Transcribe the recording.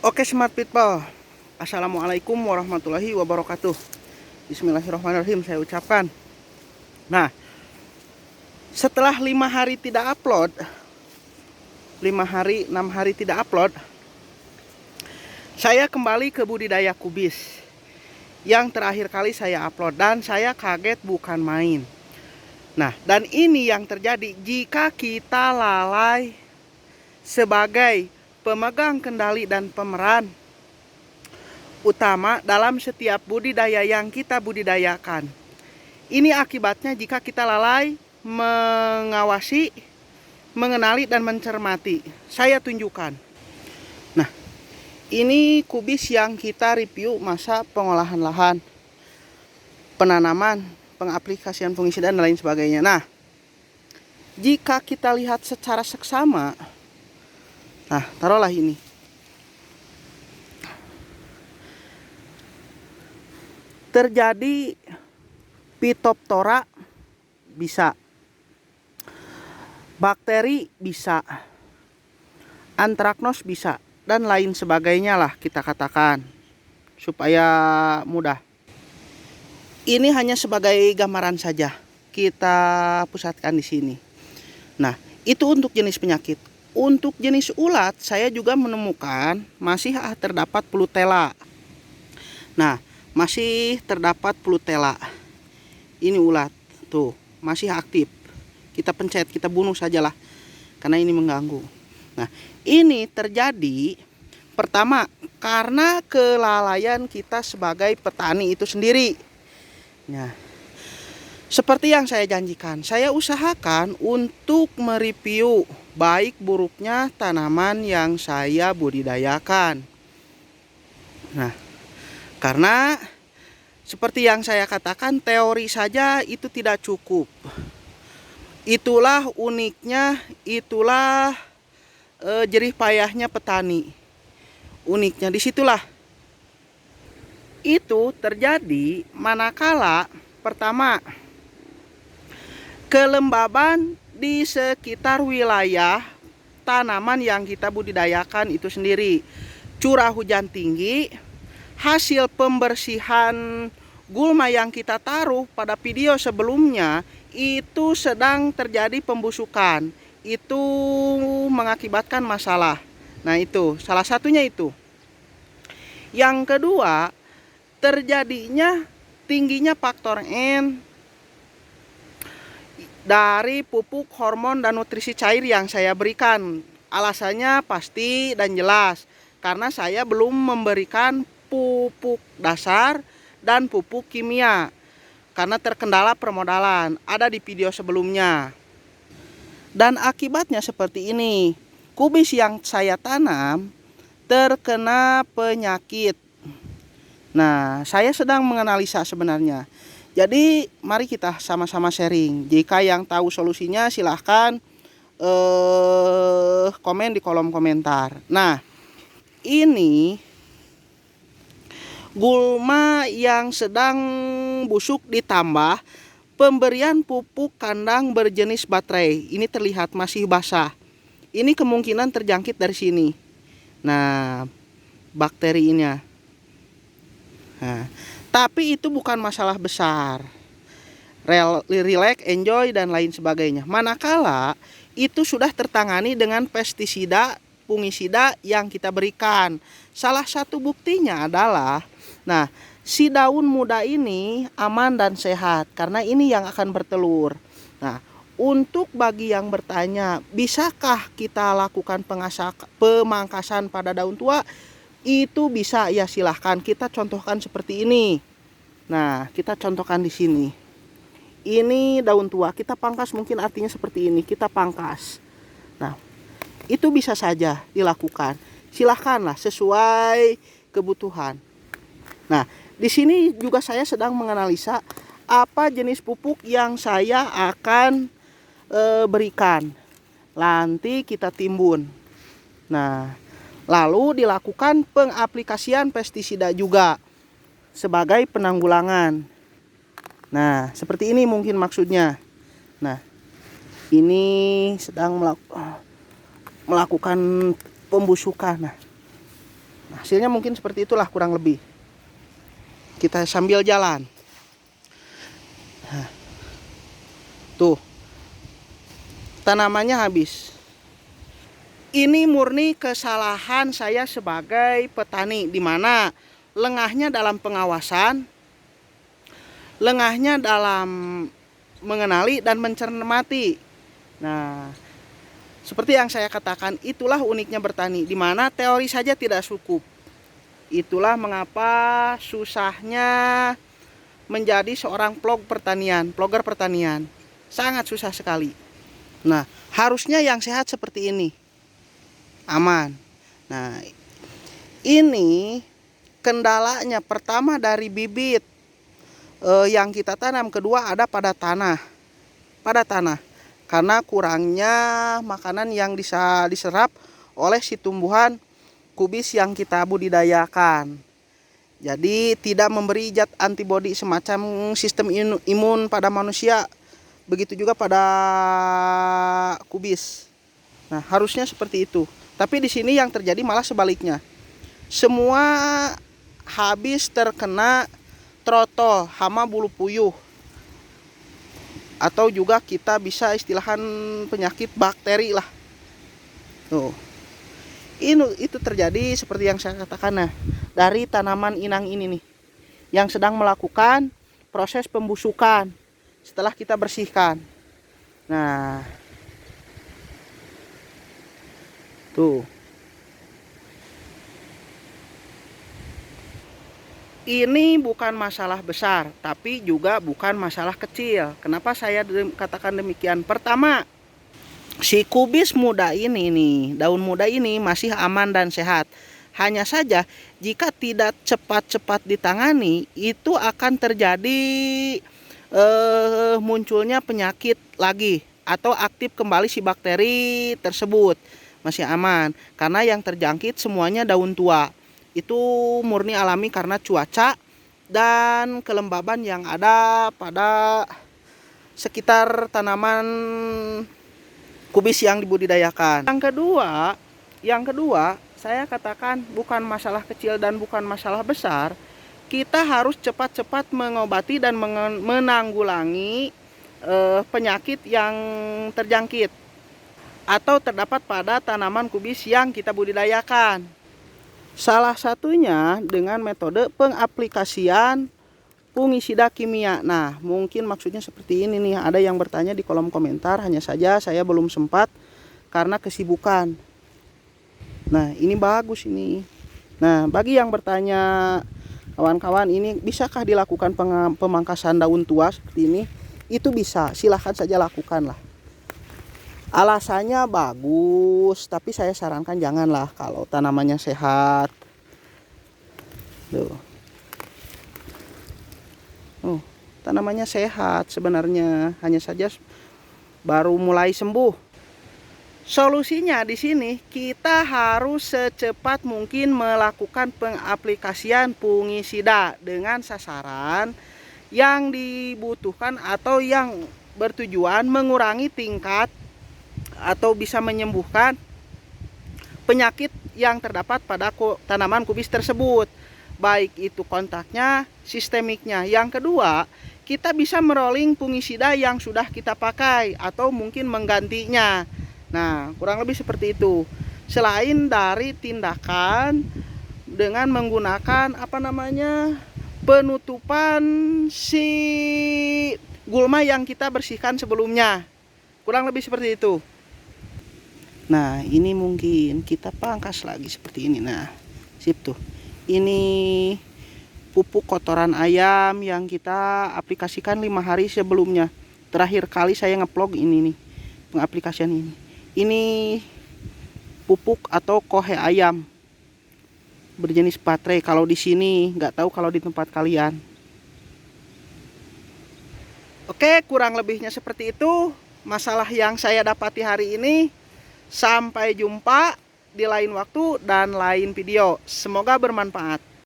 Oke smart people, assalamualaikum warahmatullahi wabarakatuh. Bismillahirrahmanirrahim saya ucapkan. Nah, setelah 5 hari tidak upload, 5 hari 6 hari tidak upload, saya kembali ke budidaya kubis. Yang terakhir kali saya upload dan saya kaget bukan main. Nah, dan ini yang terjadi jika kita lalai sebagai pemegang kendali dan pemeran utama dalam setiap budidaya yang kita budidayakan. Ini akibatnya jika kita lalai mengawasi, mengenali dan mencermati. Saya tunjukkan. Nah, ini kubis yang kita review masa pengolahan lahan, penanaman, pengaplikasian fungisida dan lain sebagainya. Nah, jika kita lihat secara seksama, nah taruhlah ini. Terjadi Phytophthora bisa, bakteri bisa, antraknos bisa, dan lain sebagainya lah kita katakan supaya mudah. Ini hanya sebagai gambaran saja kita pusatkan di sini. Nah, itu untuk jenis penyakit. Untuk jenis ulat saya juga menemukan masih terdapat Plutella. Nah, masih terdapat Plutella. Ini ulat tuh masih aktif. Kita pencet, kita bunuh sajalah karena ini mengganggu. Nah, ini terjadi pertama karena kelalaian kita sebagai petani itu sendiri. Nah, seperti yang saya janjikan, saya usahakan untuk mereview baik buruknya tanaman yang saya budidayakan. Nah, karena seperti yang saya katakan, teori saja itu tidak cukup. Itulah uniknya, itulah jerih payahnya petani. Uniknya disitulah. Itu terjadi manakala pertama, kelembaban di sekitar wilayah tanaman yang kita budidayakan itu sendiri. Curah hujan tinggi, hasil pembersihan gulma yang kita taruh pada video sebelumnya itu sedang terjadi pembusukan. Itu mengakibatkan masalah. Nah, itu salah satunya itu. Yang kedua, terjadinya tingginya faktor N dari pupuk, hormon, dan nutrisi cair yang saya berikan. Alasannya pasti dan jelas, karena saya belum memberikan pupuk dasar dan pupuk kimia karena terkendala permodalan. Ada di video sebelumnya. Dan akibatnya seperti ini. Kubis yang saya tanam terkena penyakit. Nah, saya sedang menganalisa sebenarnya. Jadi mari kita sama-sama sharing. Jika yang tahu solusinya silahkan komen di kolom komentar. Nah, ini gulma yang sedang busuk ditambah pemberian pupuk kandang berjenis baterai. Ini terlihat masih basah. Ini kemungkinan terjangkit dari sini. Nah, bakterinya. Nah, tapi itu bukan masalah besar. Relax, enjoy, dan lain sebagainya. Manakala itu sudah tertangani dengan pestisida, fungisida yang kita berikan. Salah satu buktinya adalah, nah, si daun muda ini aman dan sehat karena ini yang akan bertelur. Nah, untuk bagi yang bertanya, bisakah kita lakukan pemangkasan pada daun tua? Itu bisa, ya silahkan. Kita contohkan seperti ini. Nah, kita contohkan di sini. Ini daun tua, kita pangkas, mungkin artinya seperti ini, kita pangkas. Nah, itu bisa saja dilakukan. Silahkanlah sesuai kebutuhan. Nah, di sini juga saya sedang menganalisa apa jenis pupuk yang saya akan berikan. Nanti kita timbun. Nah, lalu dilakukan pengaplikasian pestisida juga sebagai penanggulangan. Nah, seperti ini mungkin maksudnya. Nah, ini sedang melakukan pembusukan. Nah, Nah, hasilnya mungkin seperti itulah kurang lebih. Kita sambil jalan. Nah, tuh, tanamannya habis. Ini murni kesalahan saya sebagai petani, di mana lengahnya dalam pengawasan, lengahnya dalam mengenali dan mencermati. Nah, seperti yang saya katakan, itulah uniknya bertani, di mana teori saja tidak cukup. Itulah mengapa susahnya menjadi seorang blogger pertanian. Sangat susah sekali. Nah, harusnya yang sehat seperti ini. Aman. Nah, ini kendalanya pertama dari bibit yang kita tanam, kedua ada pada tanah. Karena kurangnya makanan yang bisa diserap oleh si tumbuhan kubis yang kita budidayakan. Jadi tidak memberi zat antibodi semacam sistem imun pada manusia, begitu juga pada kubis. Nah, harusnya seperti itu. Tapi di sini yang terjadi malah sebaliknya. Semua habis terkena trotol, hama bulu puyuh. Atau juga kita bisa istilahkan penyakit bakteri lah. Tuh. Itu terjadi seperti yang saya katakan, nah, dari tanaman inang ini nih, yang sedang melakukan proses pembusukan setelah kita bersihkan. Nah, tuh. Ini bukan masalah besar, tapi juga bukan masalah kecil. Kenapa saya katakan demikian? Pertama, si kubis muda ini nih, daun muda ini masih aman dan sehat. Hanya saja jika tidak cepat-cepat ditangani, itu akan terjadi munculnya penyakit lagi, atau aktif kembali si bakteri tersebut. Masih aman, karena yang terjangkit semuanya daun tua. Itu murni alami karena cuaca dan kelembaban yang ada pada sekitar tanaman kubis yang dibudidayakan. Yang kedua, saya katakan bukan masalah kecil dan bukan masalah besar. Kita harus cepat-cepat mengobati dan menanggulangi penyakit yang terjangkit atau terdapat pada tanaman kubis yang kita budidayakan. Salah satunya dengan metode pengaplikasian fungisida kimia. Nah, mungkin maksudnya seperti ini nih. Ada yang bertanya di kolom komentar, hanya saja saya belum sempat karena kesibukan. Nah, ini bagus ini. Nah, bagi yang bertanya, kawan-kawan, ini bisakah dilakukan pemangkasan daun tua seperti ini? Itu bisa, silahkan saja lakukan lah. Alasannya bagus, tapi saya sarankan janganlah kalau tanamannya sehat. Tuh. Tanamannya sehat sebenarnya, hanya saja baru mulai sembuh. Solusinya di sini kita harus secepat mungkin melakukan pengaplikasian fungisida dengan sasaran yang dibutuhkan atau yang bertujuan mengurangi tingkat atau bisa menyembuhkan penyakit yang terdapat pada tanaman kubis tersebut, baik itu kontaknya, sistemiknya. Yang kedua, kita bisa merolling fungisida yang sudah kita pakai atau mungkin menggantinya. Nah, kurang lebih seperti itu. Selain dari tindakan dengan menggunakan penutupan si gulma yang kita bersihkan sebelumnya. Kurang lebih seperti itu. Nah, ini mungkin kita pangkas lagi seperti ini. Nah, sip tuh. Ini pupuk kotoran ayam yang kita aplikasikan 5 hari sebelumnya. Terakhir kali saya ngeplog ini nih, pengaplikasian ini. Ini pupuk atau kohe ayam berjenis baterai. Kalau di sini nggak tahu kalau di tempat kalian. Oke, kurang lebihnya seperti itu masalah yang saya dapati hari ini. Sampai jumpa di lain waktu dan lain video. Semoga bermanfaat.